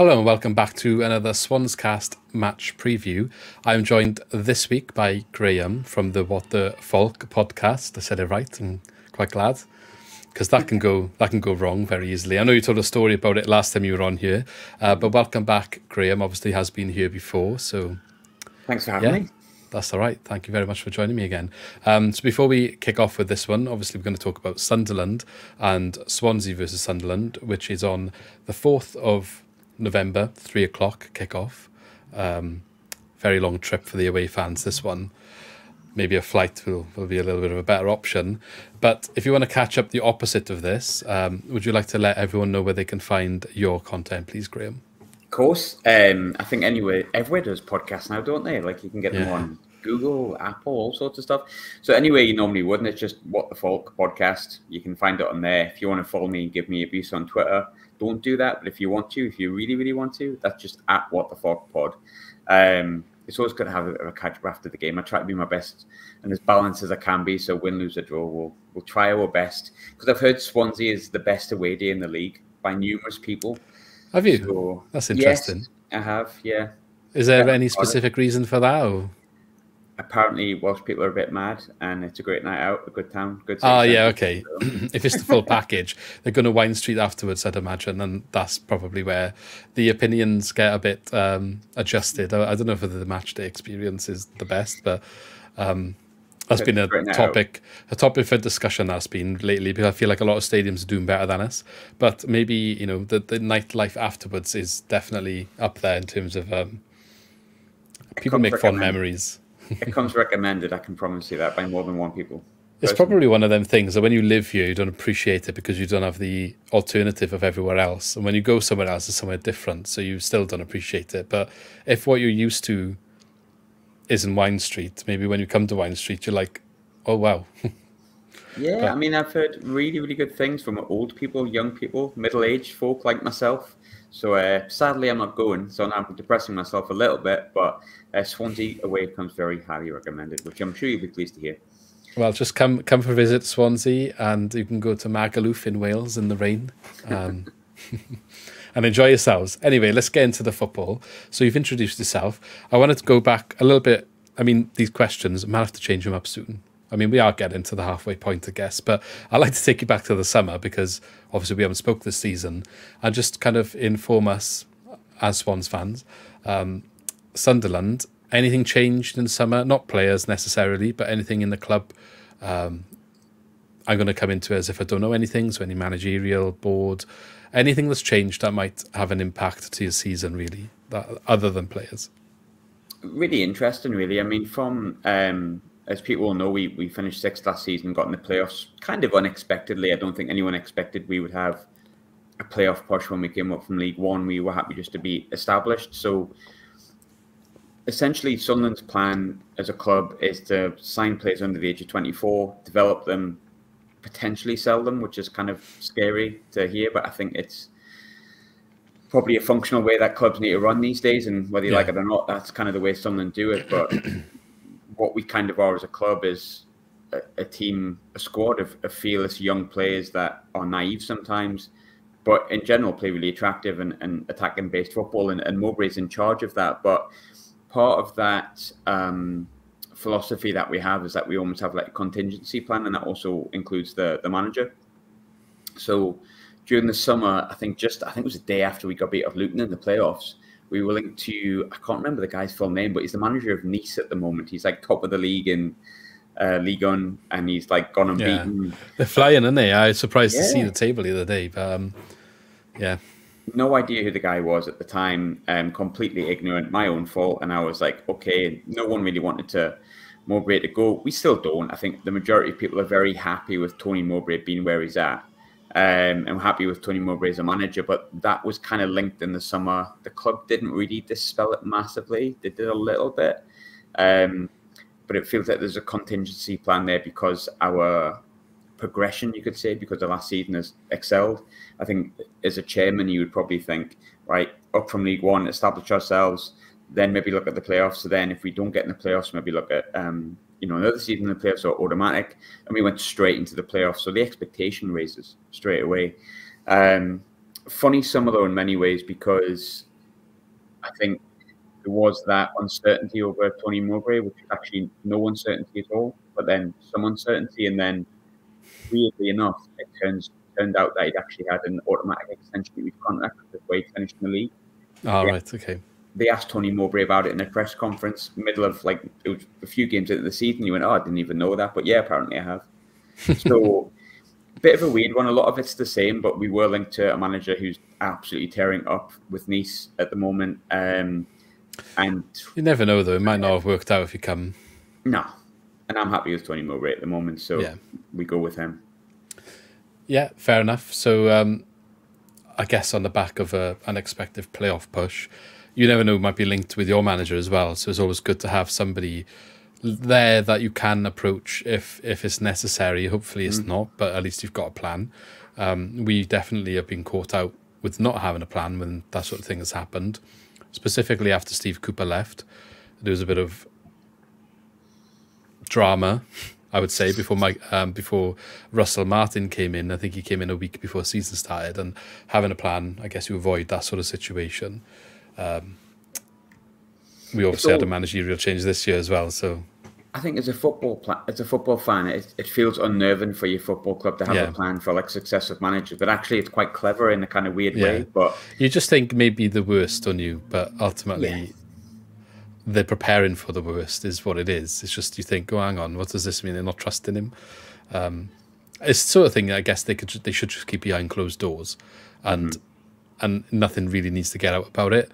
Hello and welcome back to another SwansCast match preview. I'm joined this week by Graham from the Falk Podcast. I said it right. I'm quite glad because that can go wrong very easily. I know you told a story about it last time you were on here, but welcome back, Graham. Obviously has been here before, so thanks for having me. That's all right. Thank you very much for joining me again. So before we kick off with this one, obviously we're going to talk about Sunderland and Swansea versus Sunderland, which is on the 4th of November, 3 o'clock kickoff. Very long trip for the away fans, this one. Maybe a flight will be a little bit of a better option. But if you want to catch up the opposite of this, would you like to let everyone know where they can find your content, please, Graham? Of course. I think everywhere does podcasts now, don't they? Like you can get them on Google, Apple, all sorts of stuff. So anyway, you normally wouldn't. It's just What the Falk Podcast. You can find it on there. If you want to follow me and give me abuse on Twitter, don't do that. But if you want to, if you really, really want to, that's just at What the Falk Pod. It's always good to have a catch up after the game. I try to be my best and as balanced as I can be. So win, lose, or draw, we'll try our best. Because I've heard Swansea is the best away day in the league by numerous people. Have you? So, that's interesting. Yes, I have, yeah. Is there any specific reason for that? Or? Apparently, Welsh people are a bit mad, and it's a great night out, a good town, good. Oh, yeah, okay. So. If it's the full package, they're going to Wine Street afterwards, I'd imagine, and that's probably where the opinions get a bit adjusted. I don't know if the match day experience is the best, but that's been a topic for discussion that's been lately, because I feel like a lot of stadiums are doing better than us. But maybe, you know, the nightlife afterwards is definitely up there in terms of people make fond memories. It comes recommended, I can promise you that, by more than one people. It's probably one of them things that when you live here, you don't appreciate it because you don't have the alternative of everywhere else. And when you go somewhere else, it's somewhere different, so you still don't appreciate it. But if what you're used to is in Wine Street, maybe when you come to Wine Street, you're like, oh, wow. Yeah, I mean, I've heard really, really good things from old people, young people, middle-aged folk like myself. So sadly, I'm not going, so I'm depressing myself a little bit. But Swansea away comes very highly recommended, which I'm sure you'll be pleased to hear. Well, just come for a visit, Swansea, and you can go to Magaluf in Wales in the rain. And enjoy yourselves. Anyway, let's get into the football. So you've introduced yourself. I wanted to go back a little bit. I mean, these questions, I might have to change them up soon. I mean, we are getting to the halfway point, I guess, but I'd like to take you back to the summer because obviously we haven't spoke this season, and just kind of inform us as Swans fans. Sunderland, anything changed in summer? Not players necessarily, but anything in the club? I'm going to come into it as if I don't know anything, so any managerial, board, anything that's changed that might have an impact to your season, really, other than players? Really interesting, really. I mean, from... as people will know, we finished sixth last season, got in the playoffs kind of unexpectedly. I don't think anyone expected we would have a playoff push when we came up from League One. We were happy just to be established. So essentially, Sunderland's plan as a club is to sign players under the age of 24, develop them, potentially sell them, which is kind of scary to hear, but I think it's probably a functional way that clubs need to run these days. And whether you like it or not, that's kind of the way Sunderland do it. But what we kind of are as a club is a team, a squad of fearless young players that are naive sometimes, but in general play really attractive and attacking-based football, and Mowbray's in charge of that. But part of that philosophy that we have is that we almost have like a contingency plan, and that also includes the manager. So during the summer, I think it was the day after we got beat off Luton in the playoffs, we were linked to, I can't remember the guy's full name, but he's the manager of Nice at the moment. He's like top of the league in Ligue 1, and he's like gone unbeaten. Yeah. They're flying, aren't they? I was surprised to see the table the other day, but yeah. No idea who the guy was at the time, completely ignorant, my own fault. And I was like, okay, no one really wanted Mowbray to go. We still don't. I think the majority of people are very happy with Tony Mowbray being where he's at. I'm happy with Tony Mowbray as a manager, but that was kind of linked in the summer. The club didn't really dispel it massively. They did a little bit, but it feels like there's a contingency plan there because our progression, you could say, because the last season has excelled. I think as a chairman, you would probably think, right, up from League One, establish ourselves, then maybe look at the playoffs. So then if we don't get in the playoffs, maybe look at another season in the playoffs are automatic, and we went straight into the playoffs. So the expectation raises straight away. Funny summer though in many ways, because I think there was that uncertainty over Tony Mowbray, which was actually no uncertainty at all, but then some uncertainty, and then weirdly enough, it turned out that he'd actually had an automatic extension of his contract with the way he finished in the league. Oh, right, okay. They asked Tony Mowbray about it in a press conference, middle of it was a few games into the season. He went, "Oh, I didn't even know that," but yeah, apparently I have. So, bit of a weird one. A lot of it's the same, but we were linked to a manager who's absolutely tearing up with Nice at the moment. And you never know, though. It might not have worked out if you come. No, and I'm happy with Tony Mowbray at the moment, so we go with him. Yeah, fair enough. So, I guess on the back of an unexpected playoff push, you never know, might be linked with your manager as well. So it's always good to have somebody there that you can approach if it's necessary. Hopefully it's not, but at least you've got a plan. We definitely have been caught out with not having a plan when that sort of thing has happened. Specifically after Steve Cooper left, there was a bit of drama, I would say, before Russell Martin came in. I think he came in a week before the season started, and having a plan, I guess you avoid that sort of situation. We obviously had a managerial change this year as well, so I think as a football fan, it feels unnerving for your football club to have a plan for successive managers, but actually it's quite clever in a kind of weird way. But you just think maybe the worst on you, but ultimately they're preparing for the worst is what it is. It's just you think, oh, hang on, what does this mean? They're not trusting him. It's the sort of thing I guess they should just keep behind closed doors, and nothing really needs to get out about it,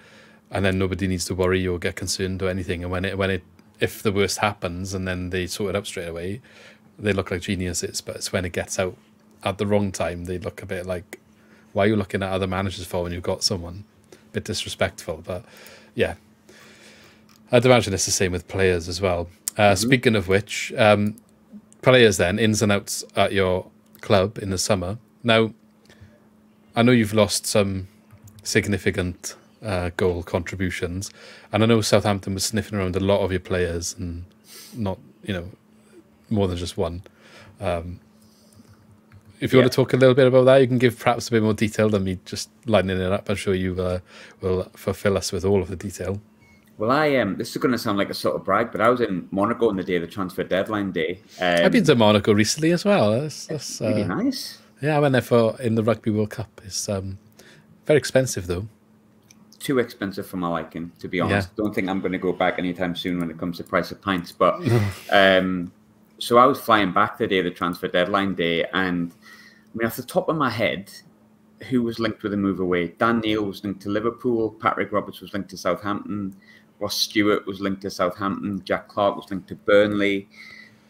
and then nobody needs to worry or get concerned or anything. And if the worst happens and then they sort it up straight away, they look like geniuses. But it's when it gets out at the wrong time, they look a bit like, why are you looking at other managers for when you've got someone? A bit disrespectful. But yeah, I'd imagine it's the same with players as well. Speaking of which, players then, ins and outs at your club in the summer. Now, I know you've lost some significant goal contributions, and I know Southampton was sniffing around a lot of your players, and not more than just one. If you want to talk a little bit about that, you can give perhaps a bit more detail than me just lining it up. I'm sure you will fulfill us with all of the detail. Well, this is going to sound like a sort of brag, but I was in Monaco on the day of the transfer deadline day. I've been to Monaco recently as well. That's really nice. Yeah, I went there in the Rugby World Cup. It's very expensive though. Too expensive for my liking, to be honest. Don't think I'm going to go back anytime soon when it comes to price of pints. But so I was flying back the day of the transfer deadline day, and I mean, off the top of my head, who was linked with a move away? Dan Neil was linked to Liverpool. Patrick Roberts was linked to Southampton. Ross Stewart was linked to Southampton. Jack Clark was linked to Burnley.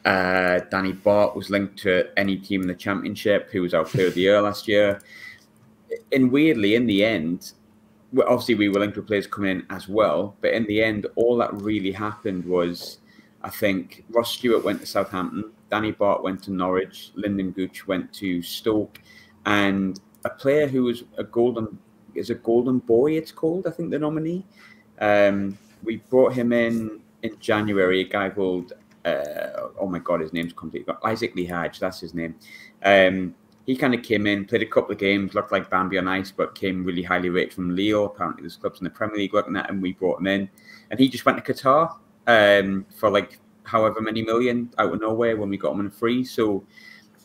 Danny Bart was linked to any team in the Championship, who was our player of the year last year. And weirdly, in the end, obviously we were linked with players coming in as well, but in the end, all that really happened was, I think, Ross Stewart went to Southampton, Danny Bart went to Norwich, Lyndon Gooch went to Stoke, and a player who was a golden boy, it's called, I think, the nominee. We brought him in January, a guy called, oh my God, his name's completely gone, Isaac Lee Hadge, that's his name. He kind of came in, played a couple of games, looked like Bambi on ice, but came really highly rated from Lille. Apparently there's clubs in the Premier League looking at him. We brought him in, and he just went to Qatar for however many million out of nowhere when we got him on free. So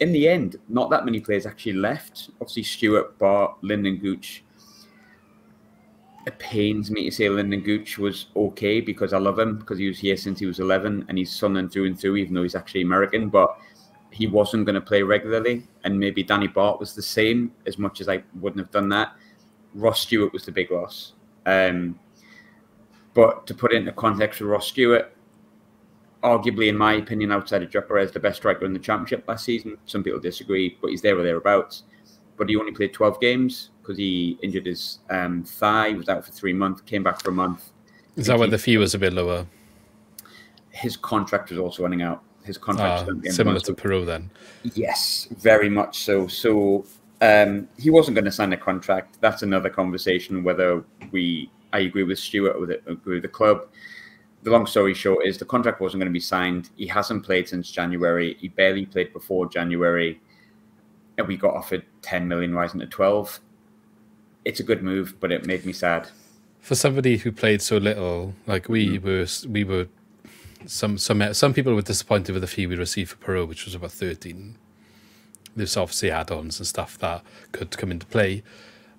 in the end, not that many players actually left. Obviously Stewart, Bart, Lyndon Gooch. It pains me to say Lyndon Gooch was okay because I love him, because he was here since he was 11 and he's Sunderland through and through, even though he's actually American. But he wasn't going to play regularly, and maybe Danny Bart was the same, as much as I wouldn't have done that. Ross Stewart was the big loss. But to put it into context for Ross Stewart, arguably, in my opinion, outside of Jokeres, the best striker in the Championship last season. Some people disagree, but he's there or thereabouts. But he only played 12 games because he injured his thigh, was out for 3 months, came back for a month. Is that when the fee was a bit lower? His contract was also running out. His contract similar to Peru then. Yes, very much so. So he wasn't going to sign a contract. That's another conversation whether I agree with Stewart or agree with the club. The long story short is the contract wasn't going to be signed. He hasn't played since January. He barely played before January, and we got offered 10 million rising to 12. It's a good move, but it made me sad. For somebody who played so little, like we were, some people were disappointed with the fee we received for Perot, which was about 13. There's obviously add-ons and stuff that could come into play.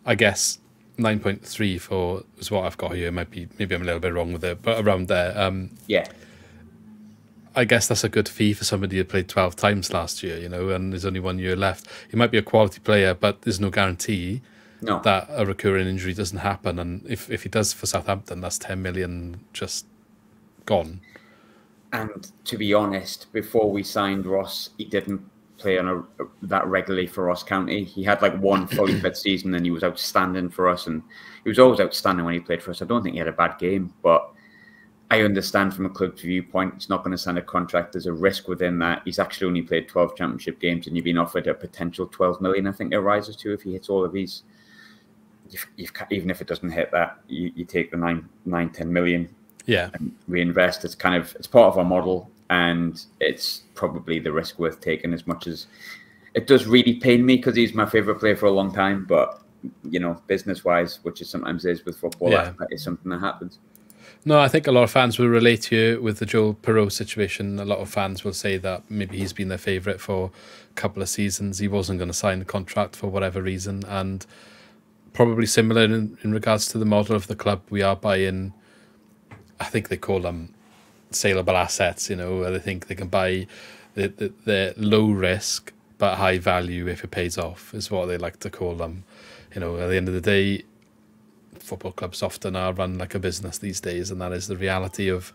I guess 9.3 for is what I've got here. Maybe I'm a little bit wrong with it, but around there. Yeah. I guess that's a good fee for somebody who played 12 times last year, and there's only 1 year left. He might be a quality player, but there's no guarantee that a recurring injury doesn't happen. And if he does for Southampton, that's 10 million just gone. And to be honest, before we signed Ross, he didn't play on that regularly for Ross County. He had like one fully fit season, and he was outstanding for us. And he was always outstanding when he played for us. I don't think he had a bad game, but I understand from a club's viewpoint, he's not going to sign a contract. There's a risk within that. He's actually only played 12 championship games, and you've been offered a potential 12 million, I think it rises to, if he hits all of these. Even if it doesn't hit that, you take the 9-10 million. Yeah, and reinvest. It's part of our model, and it's probably the risk worth taking, as much as it does really pain me because he's my favorite player for a long time. But business wise, which it sometimes is with football, that is something that happens. No, I think a lot of fans will relate here with the Joel Perot situation. A lot of fans will say that maybe he's been their favourite for a couple of seasons. He wasn't going to sign a contract for whatever reason, and probably similar in regards to the model of the club. We are buying, I think they call them saleable assets, where they think they can buy the low risk but high value if it pays off, is what they like to call them. At the end of the day, football clubs often are run like a business these days, and that is the reality of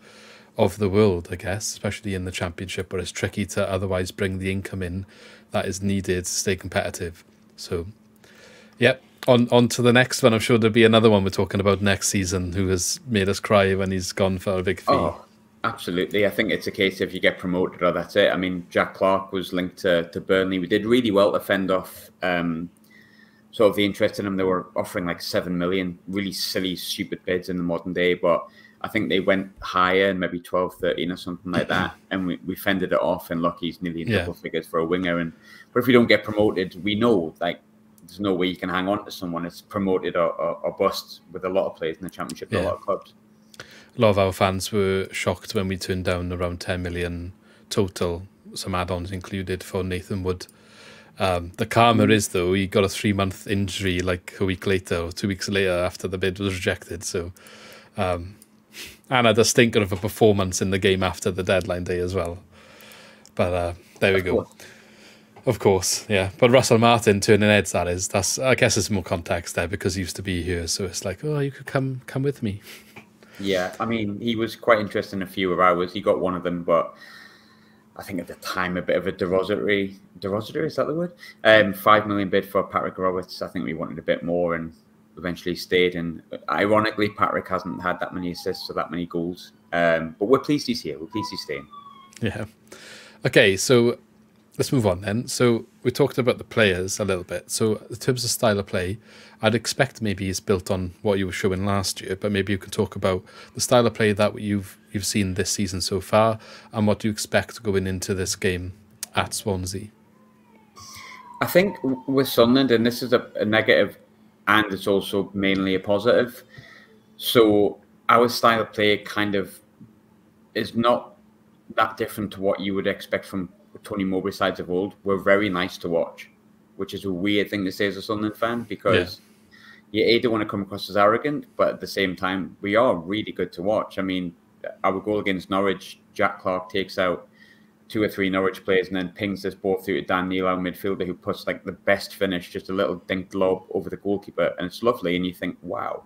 the world, I guess, especially in the Championship, where it's tricky to otherwise bring the income in that is needed to stay competitive. So, yep. On to the next one. I'm sure there'll be another one we're talking about next season who has made us cry when he's gone for a big fee. Oh, absolutely. I think it's a case if you get promoted or that's it. I mean, Jack Clark was linked to Burnley. We did really well to fend off sort of the interest in him. They were offering like 7 million, really silly, stupid bids in the modern day. But I think they went higher, maybe 12, 13 or something like that. And we fended it off, and Lucky's nearly in double figures for a winger. But if we don't get promoted, we know there's no way you can hang on to someone. It's promoted or bust with a lot of players in the Championship, a lot of clubs. A lot of our fans were shocked when we turned down around 10 million total, some add-ons included, for Nathan Wood. The karma is, though, he got a 3-month injury like a week later or 2 weeks later after the bid was rejected. So, and had a stinker of a performance in the game after the deadline day as well. But there we go. Of course, yeah. But Russell Martin turning heads, I guess there's more context there because he used to be here. So it's like, oh, you could come with me. Yeah, I mean, he was quite interested in a few of ours. He got one of them, but I think at the time a bit of a derogatory, is that the word? 5 million bid for Patrick Roberts. I think we wanted a bit more and eventually stayed. And ironically, Patrick hasn't had that many assists or that many goals. But we're pleased he's here. We're pleased he's staying. Yeah. Okay, so let's move on then. So we talked about the players a little bit. So in terms of style of play, I'd expect maybe it's built on what you were showing last year, but maybe you can talk about the style of play that you've seen this season so far, and what do you expect going into this game at Swansea? I think with Sunderland, and this is a negative, and it's also mainly a positive. So our style of play kind of is not that different to what you would expect from Tony Mowbray sides of old. We're very nice to watch, which is a weird thing to say as a Sunderland fan, because you don't want to come across as arrogant, but at the same time, we are really good to watch. I mean, our goal against Norwich, Jack Clark takes out 2 or 3 Norwich players and then pings this ball through to Dan Neil, our midfielder, who puts like the best finish, just a little dinked lob over the goalkeeper, and it's lovely. And you think, wow,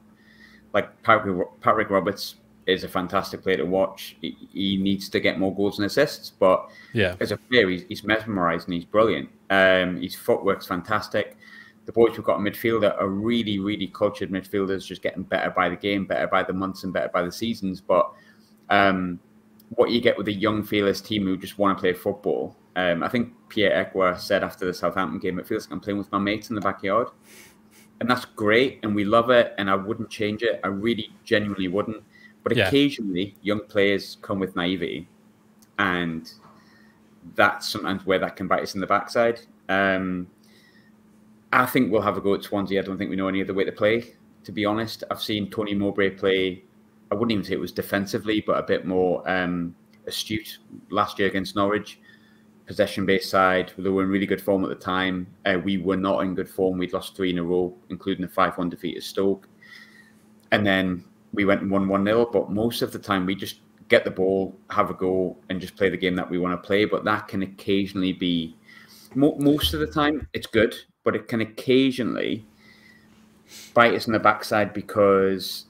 like Patrick Roberts is a fantastic player to watch. He needs to get more goals and assists, but as a player, he's mesmerising. He's brilliant. His footwork's fantastic. The boys we've got in midfield are really, really cultured midfielders, just getting better by the game, better by the months, and better by the seasons. But what you get with a young, fearless team who just want to play football, I think Pierre Ekwa said after the Southampton game, it feels like I'm playing with my mates in the backyard. And that's great, and we love it, and I wouldn't change it. I really, genuinely wouldn't. But occasionally, young players come with naivety, and that's sometimes where that can bite us in the backside. I think we'll have a go at Swansea. I don't think we know any other way to play. to be honest. I've seen Tony Mowbray play, I wouldn't even say it was defensively, but a bit more astute last year against Norwich. Possession-based side, they were in really good form at the time. We were not in good form. We'd lost 3 in a row, including a 5-1 defeat at Stoke. And then we went and won 1-0, but most of the time we just get the ball, have a go, and just play the game that we want to play. But that can occasionally be, most of the time, it's good, but it can occasionally bite us in the backside, because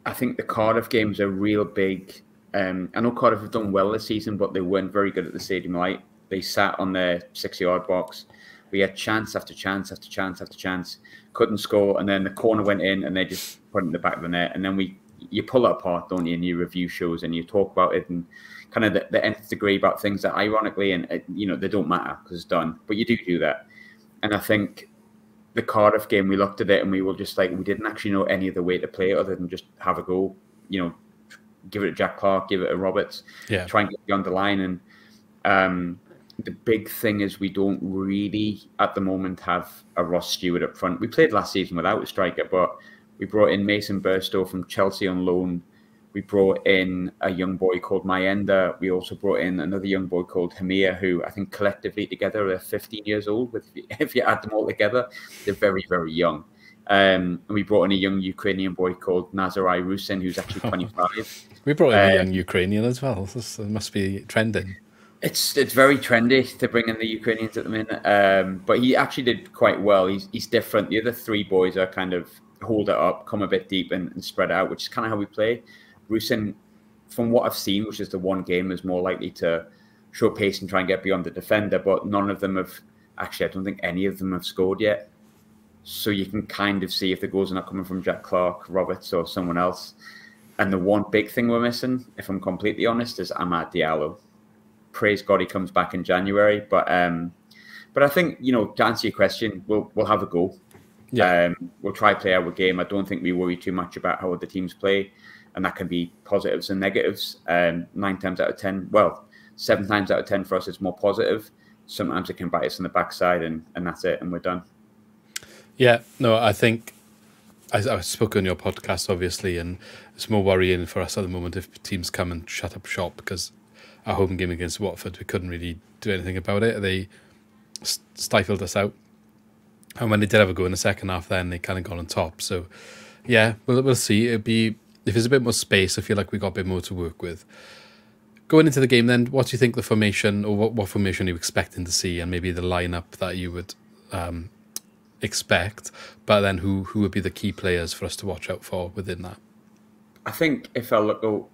I think the Cardiff games are real big. I know Cardiff have done well this season, but they weren't very good at the Stadium Light. They sat on their 6-yard box. We had chance after chance after chance after chance, couldn't score, and then the corner went in, and they just put it in the back of the net. And then you pull it apart, don't you, in your review shows, and you talk about it and kind of the nth degree about things that ironically, and they don't matter because it's done, but you do that. And I think the Cardiff game, we looked at it and we were just like, we didn't actually know any other way to play it other than just have a go, give it to Jack Clark, give it to Roberts, try and get beyond the line. And the big thing is we don't really, at the moment, have a Ross Stewart up front. We played last season without a striker, but we brought in Mason Burstow from Chelsea on loan. We brought in a young boy called Mayenda. We also brought in another young boy called Hamir, who I think collectively together are 15 years old. If you add them all together, they're very, very young. And we brought in a young Ukrainian boy called Nazarai Rusin, who's actually 25. We brought in a young Ukrainian as well. This must be trending. It's very trendy to bring in the Ukrainians at the minute. But he actually did quite well. He's different. The other 3 boys are kind of hold it up, come a bit deep and spread out, which is kind of how we play. Rusin, from what I've seen, which is the one game, is more likely to show pace and try and get beyond the defender, but none of them have, actually I don't think any of them have scored yet. So you can kind of see if the goals are not coming from Jack Clark, Roberts or someone else. And the one big thing we're missing, if I'm completely honest, is Amad Diallo. Praise God he comes back in January. But I think, to answer your question, we'll have a go. Yeah. We'll try play our game. I don't think we worry too much about how other teams play. And that can be positives and negatives. 9 times out of 10, 7 times out of 10 for us, it's more positive. Sometimes it can bite us in the backside and that's it, and we're done. Yeah, no, I think I spoke on your podcast, obviously, and it's more worrying for us at the moment if teams come and shut up shop, because our home game against Watford, we couldn't really do anything about it. They stifled us out. And when they did have a go in the second half, then they kind of got on top. So, yeah, we'll see. It'd be, if there's a bit more space, I feel like we got a bit more to work with. Going into the game then, what do you think the formation, or what formation are you expecting to see, and maybe the lineup that you would expect, but then who would be the key players for us to watch out for within that? I think if I look,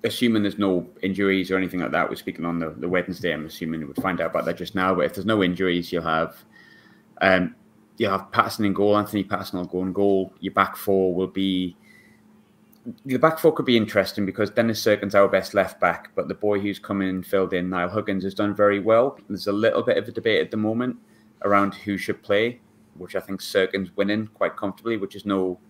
assuming there's no injuries or anything like that, we're speaking on the Wednesday, I'm assuming we'd find out about that just now, but if there's no injuries, you'll have Patterson in goal, Anthony Patterson will go in goal. Your back four will be, the back four could be interesting because Dennis Serkin's our best left back, but the boy who's come in and filled in, Niall Huggins, has done very well. There's a little bit of a debate at the moment around who should play, which I think Serkin's winning quite comfortably, which is no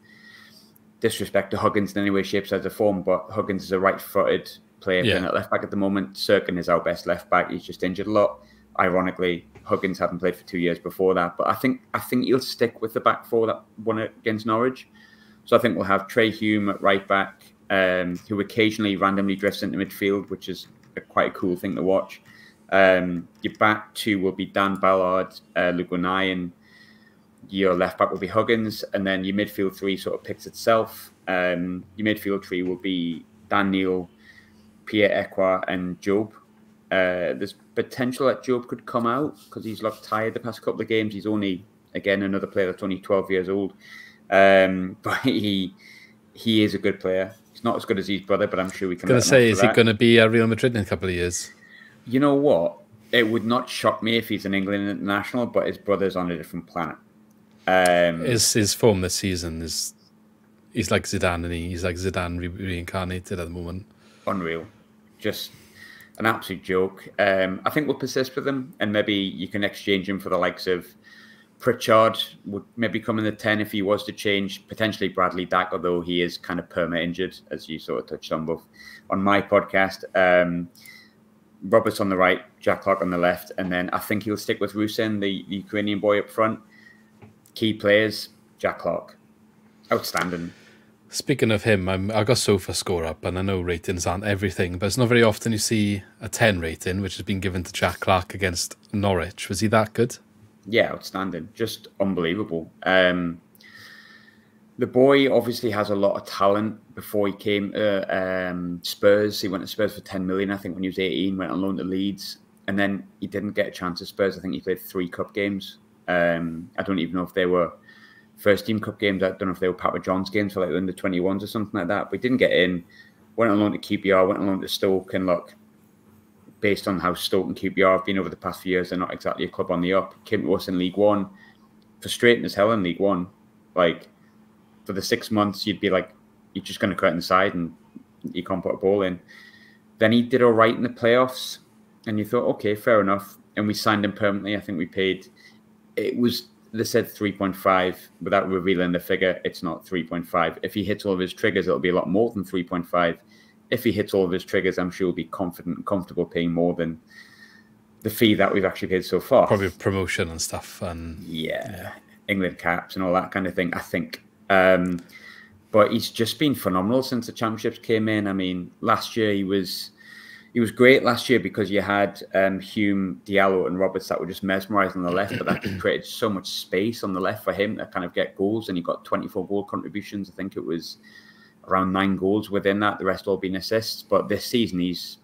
disrespect to Huggins in any way, shape, size or form, but Huggins is a right-footed player playing at left back at the moment. Serkin is our best left back. He's just injured a lot. Ironically, Huggins hadn't played for 2 years before that, but I think he'll stick with the back four that won it against Norwich. So I think we'll have Trey Hume at right back, who occasionally randomly drifts into midfield, which is quite a cool thing to watch. Your back two will be Dan Ballard, Lugonai, and your left back will be Huggins, and then your midfield three sort of picks itself. Your midfield three will be Dan Neil, Pierre Ekwa, and Job. There's potential that Job could come out because he's looked tired the past couple of games. He's only, again, another player that's only 12 years old. But he is a good player. He's not as good as his brother, but I'm sure we can. I was going to say, is he going to be at Real Madrid in a couple of years? You know what? It would not shock me if he's an England international, but his brother's on a different planet. His form this season is, he's like Zidane, and he's like Zidane reincarnated at the moment. Unreal, just an absolute joke. I think we'll persist with him, and maybe you can exchange him for the likes of Pritchard. Would maybe come in the 10 if he was to change. Potentially Bradley Dack, although he is kind of perma injured, as you sort of touched on both on my podcast. Roberts on the right, Jack Clark on the left, and then I think he'll stick with Rusin, the Ukrainian boy up front. Key players, Jack Clark. Outstanding. Speaking of him, I got sofa score up, and I know ratings aren't everything, but it's not very often you see a 10 rating, which has been given to Jack Clark against Norwich. Was he that good? Yeah, outstanding. Just unbelievable. The boy obviously has a lot of talent. Before he came to Spurs, he went to Spurs for 10 million, I think, when he was 18, went on loan to Leeds, and then he didn't get a chance at Spurs. I think he played 3 cup games. I don't even know if they were first team cup games. I don't know if they were Papa John's games for like the under 21s or something like that. But he didn't get in. Went on loan to QPR, went on loan to Stoke, and look, based on how Stoke and QPR have been over the past few years, they're not exactly a club on the up. Came to us in League One, frustrating as hell in League One. Like, for the 6 months, you'd be like, you're just going to cut inside and you can't put a ball in. Then he did all right in the playoffs, and you thought, okay, fair enough. And we signed him permanently. I think we paid, they said 3.5 without revealing the figure. It's not 3.5. If he hits all of his triggers, it'll be a lot more than 3.5. If he hits all of his triggers, I'm sure he'll be confident and comfortable paying more than the fee that we've actually paid so far. Probably promotion and stuff. And yeah. England caps and all that kind of thing, I think. But he's just been phenomenal since the championships came in. I mean, last year he was great last year because you had Hume, Diallo and Roberts that were just mesmerising on the left, but that just created so much space on the left for him to kind of get goals, and he got 24 goal contributions. I think it was around 9 goals within that, the rest all being assists. But this season he's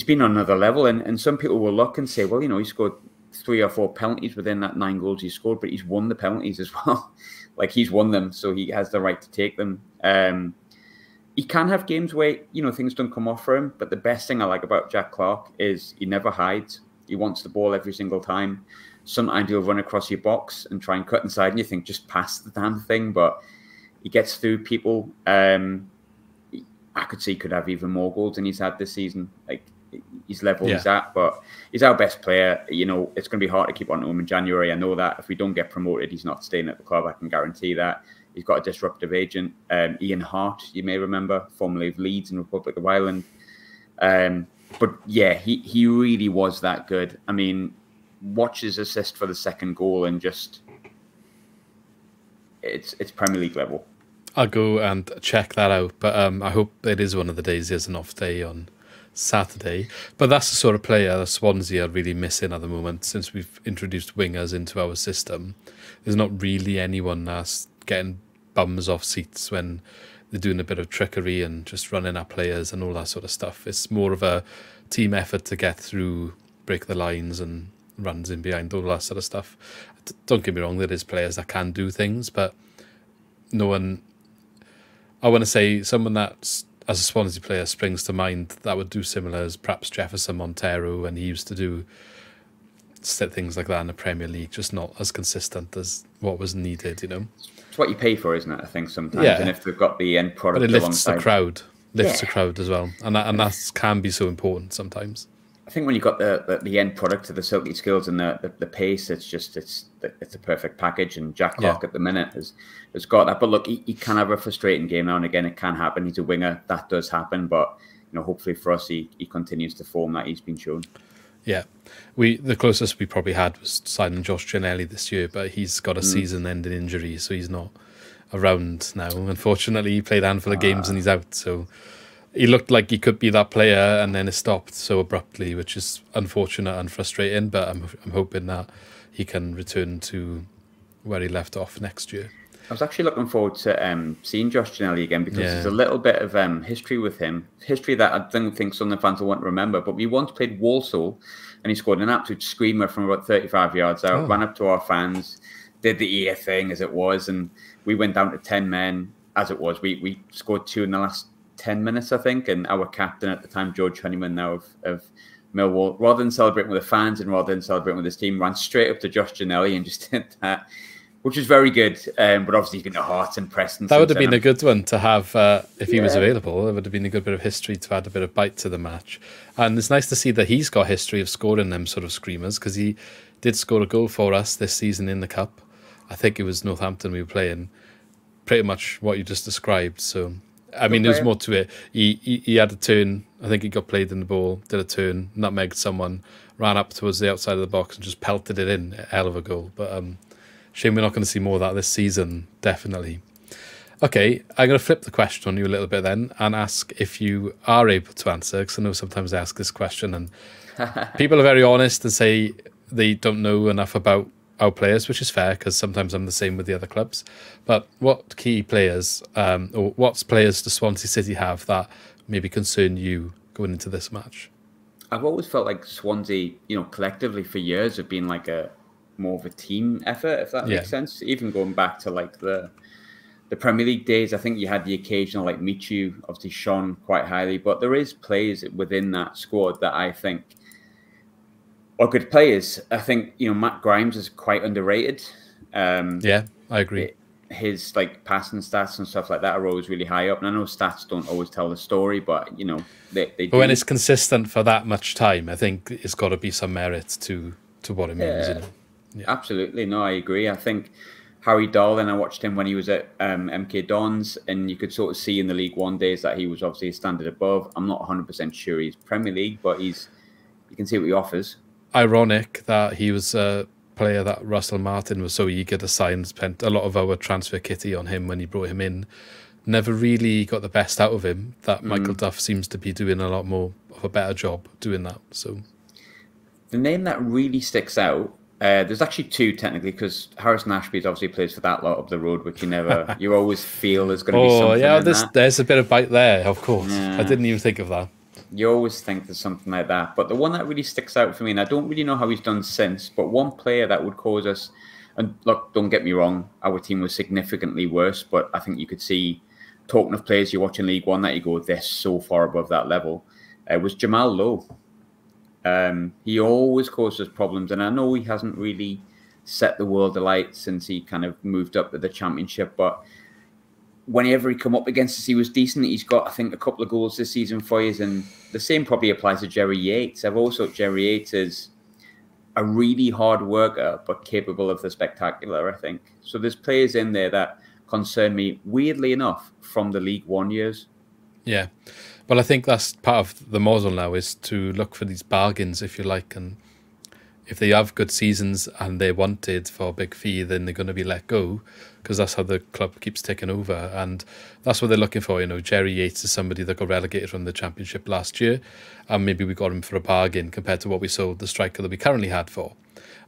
been on another level, and some people will look and say, well, you know, he scored 3 or 4 penalties within that 9 goals he scored, but he's won the penalties as well. Like, he's won them, so he has the right to take them. He can have games where, you know, things don't come off for him, but the best thing I like about Jack Clark is he never hides. He wants the ball every single time. Sometimes he'll run across your box and try and cut inside, and you think, just pass the damn thing, but he gets through people. I could see he could have even more goals than he's had this season. Like, his level he's at, but he's our best player. You know, it's going to be hard to keep on to him in January. I know that. If we don't get promoted, he's not staying at the club. I can guarantee that. He's got a disruptive agent, Ian Hart, you may remember, formerly of Leeds and Republic of Ireland. But yeah, he really was that good. I mean, watch his assist for the second goal and just, it's Premier League level. I'll go and check that out, but I hope it is one of the days he has an off day on Saturday. But that's the sort of player that Swansea are really missing at the moment. Since we've introduced wingers into our system, there's not really anyone that's getting bums off seats when they're doing a bit of trickery and just running at players and all that sort of stuff. It's more of a team effort to get through, break the lines and runs in behind, all that sort of stuff. Don't get me wrong, there is players that can do things, but no one, I want to say someone that's, as a Swansea player, springs to mind that would do similar as perhaps Jefferson Montero, and he used to do things like that in the Premier League, just not as consistent as what was needed, you know. It's what you pay for, isn't it? I think sometimes, and if they've got the end product, but it lifts the crowd, the crowd as well, and that can be so important sometimes. I think when you've got the end product of the silky skills and the pace, it's a perfect package. And Jack Clark at the minute has got that. But look, he can have a frustrating game now and again. It can happen. He's a winger. That does happen. But you know, hopefully for us, he continues to form that he's been shown. Yeah, the closest we probably had was signing Josh Giannelli this year, but he's got a season-ending injury, so he's not around now. Unfortunately, he played a handful of games and he's out. So he looked like he could be that player, and then it stopped so abruptly, which is unfortunate and frustrating. But I'm hoping that he can return to where he left off next year. I was actually looking forward to seeing Josh Giannelli again, because there's a little bit of history with him. History that I don't think Sunderland fans will want to remember. But we once played Walsall, and he scored an absolute screamer from about 35 yards out, ran up to our fans, did the ear thing as it was, and we went down to 10 men as it was. We scored 2 in the last 10 minutes, I think, and our captain at the time, George Honeyman, now of Millwall, rather than celebrating with the fans and rather than celebrating with his team, ran straight up to Josh Giannelli and just did that, which was very good. But obviously, he's been to Hearts and Preston. That would have been a good one to have if he was available. It would have been a good bit of history to add a bit of bite to the match. And it's nice to see that he's got history of scoring them sort of screamers, because he did score a goal for us this season in the Cup. I think it was Northampton we were playing. Pretty much what you just described. So, I mean, there's more to it. He had a turn. I think he got played in the ball, did a turn, nutmegged someone, ran up towards the outside of the box and just pelted it in. A hell of a goal. But shame we're not going to see more of that this season, definitely. Okay, I'm going to flip the question on you a little bit then and ask if you are able to answer, because I know sometimes I ask this question and people are very honest and say they don't know enough about our players, which is fair because sometimes I'm the same with the other clubs. But what key players or what players does Swansea City have that maybe concern you going into this match? I've always felt like Swansea, collectively for years have been like a more of a team effort, if that makes sense. Even going back to like the Premier League days, I think you had the occasional like Michu, obviously shone quite highly, but there is players within that squad that I think are good players. I think, Matt Grimes is quite underrated. Yeah, I agree. His like passing stats and stuff like that are always really high up. And I know stats don't always tell the story, but they do. But when it's consistent for that much time, I think it's got to be some merit to what it means. Yeah. Absolutely. No, I agree. I think Harry Darlin, I watched him when he was at MK Dons, and you could sort of see in the League One days that he was obviously a standard above. I'm not 100% sure he's Premier League, but you can see what he offers. Ironic that he was a player that Russell Martin was so eager to sign, spent a lot of our transfer kitty on him when he brought him in. Never really got the best out of him. That Michael Duff seems to be doing a lot more of a better job doing that. So the name that really sticks out, there's actually two technically, because Harrison Ashby obviously plays for that lot up the road, which you always feel there's going to be something. Oh yeah, there's a bit of bite there, of course. Yeah. I didn't even think of that. You always think there's something like that. But the one that really sticks out for me, and I don't really know how he's done since, but one player that would cause us, and look, don't get me wrong, our team was significantly worse, but I think you could see, talking of players you watch in League One, that you go, they're so far above that level, was Jamal Lowe. He always causes problems, and I know he hasn't really set the world alight since he kind of moved up to the Championship, but whenever he come up against us, he was decent. He's got, I think, a couple of goals this season for you, and the same probably applies to Jerry Yates. I've also thought Jerry Yates is a really hard worker, but capable of the spectacular, I think. So there's players in there that concern me, weirdly enough, from the League One years. Yeah. Well, I think that's part of the model now, is to look for these bargains, if you like, and if they have good seasons and they're wanted for a big fee, then they're going to be let go, because that's how the club keeps taking over. And that's what they're looking for. Jerry Yates is somebody that got relegated from the Championship last year, and maybe we got him for a bargain compared to what we sold the striker that we currently had for.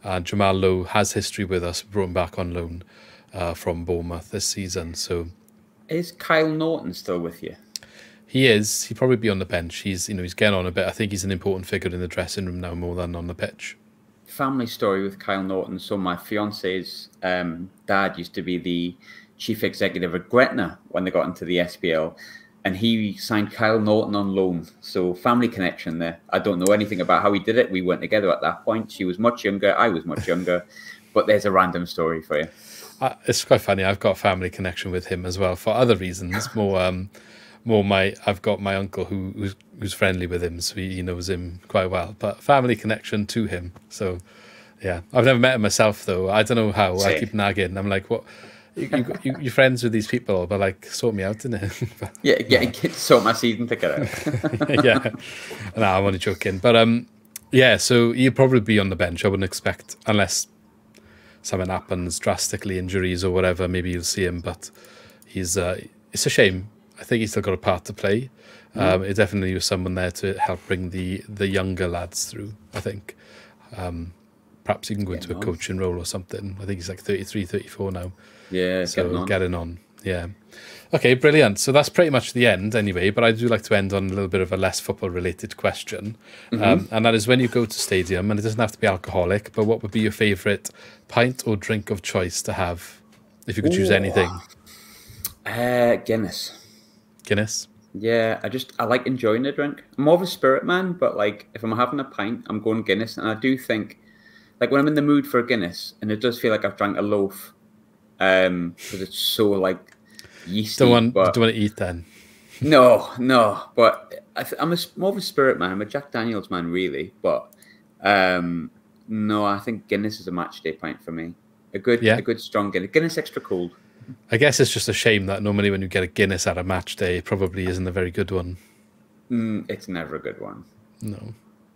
And Jamal Lowe has history with us, brought him back on loan from Bournemouth this season. So, is Kyle Norton still with you? He is. He'll probably be on the bench. He's getting on a bit. I think he's an important figure in the dressing room now, more than on the pitch. Family story with Kyle Norton. So my fiance's dad used to be the chief executive at Gretna when they got into the SPL, and he signed Kyle Norton on loan. So family connection there. I don't know anything about how he did it. We weren't together at that point. She was much younger. I was much younger. But there's a random story for you. It's quite funny. I've got a family connection with him as well for other reasons. I've got my uncle who's friendly with him, so he knows him quite well. But family connection to him. So, yeah, I've never met him myself though. I don't know how. I keep nagging. I'm like, what? You're friends with these people, but like, sort me out, innit? yeah, sort my season ticket out. Yeah, no, I'm only joking. But yeah, so he'll probably be on the bench. I wouldn't expect, unless something happens, drastically injuries or whatever. Maybe you'll see him, but it's a shame. I think he's still got a part to play. It definitely was someone there to help bring the younger lads through, I think. Perhaps he can go into a coaching role or something. I think he's like 33, 34 now. Yeah, so getting on. Yeah. Okay, brilliant. So that's pretty much the end anyway, but I do like to end on a little bit of a less football-related question. And that is, when you go to stadium, and it doesn't have to be alcoholic, but what would be your favourite pint or drink of choice to have if you could choose anything? Guinness. Guinness? Yeah, I like enjoying a drink. I'm more of a spirit man, but like if I'm having a pint, I'm going Guinness. And I do think, like when I'm in the mood for a Guinness, and it does feel like I've drank a loaf, because it's so like yeasty. Don't want to eat then. No, but I'm more of a spirit man. I'm a Jack Daniels man, really. But no, I think Guinness is a match day pint for me. A good strong Guinness. Guinness extra cold. I guess it's just a shame that normally when you get a Guinness at a match day, it probably isn't a very good one. It's never a good one. No.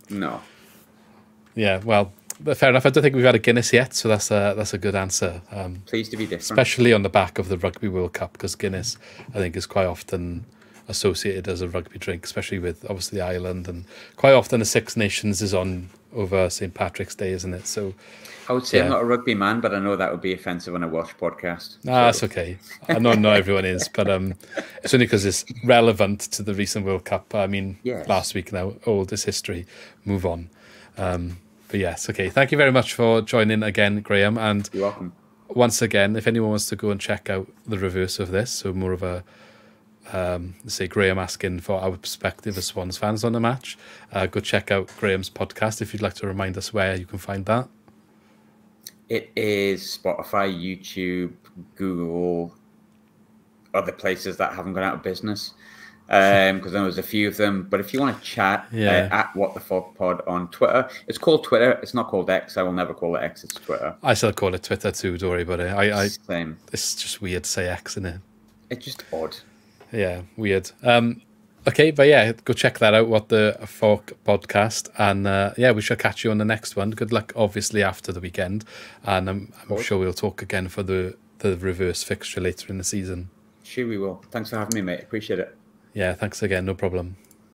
No. Yeah, well, But fair enough. I don't think we've had a Guinness yet, so that's a good answer. Pleased to be different. Especially on the back of the Rugby World Cup, because Guinness, I think, is quite often associated as a rugby drink, especially with obviously Ireland, and quite often the Six Nations is on over St. Patrick's Day, isn't it? So I would say I'm not a rugby man, but I know that would be offensive on a Welsh podcast. That's okay. I know not everyone is, but it's only because it's relevant to the recent World Cup. I mean, last week now, old is history. Move on. But yes, okay. Thank you very much for joining again, Graham. And you're welcome. Once again, if anyone wants to go and check out the reverse of this, so more of a say Graham asking for our perspective as Swans fans on the match, go check out Graham's podcast. If you'd like to remind us where you can find that. It is Spotify, YouTube, Google, other places that haven't gone out of business, because there was a few of them. But if you want to chat, at What the Falk Pod on Twitter. It's called Twitter. It's not called X. I will never call it X. It's Twitter. I still call it Twitter too. Don't worry about it. Same. It's just weird to say X, isn't it? It's just odd. Yeah, weird. Okay, but yeah, go check that out, What the Falk Podcast. And we shall catch you on the next one. Good luck, obviously, after the weekend. And I'm sure we'll talk again for the reverse fixture later in the season. Sure we will. Thanks for having me, mate. Appreciate it. Yeah, thanks again. No problem.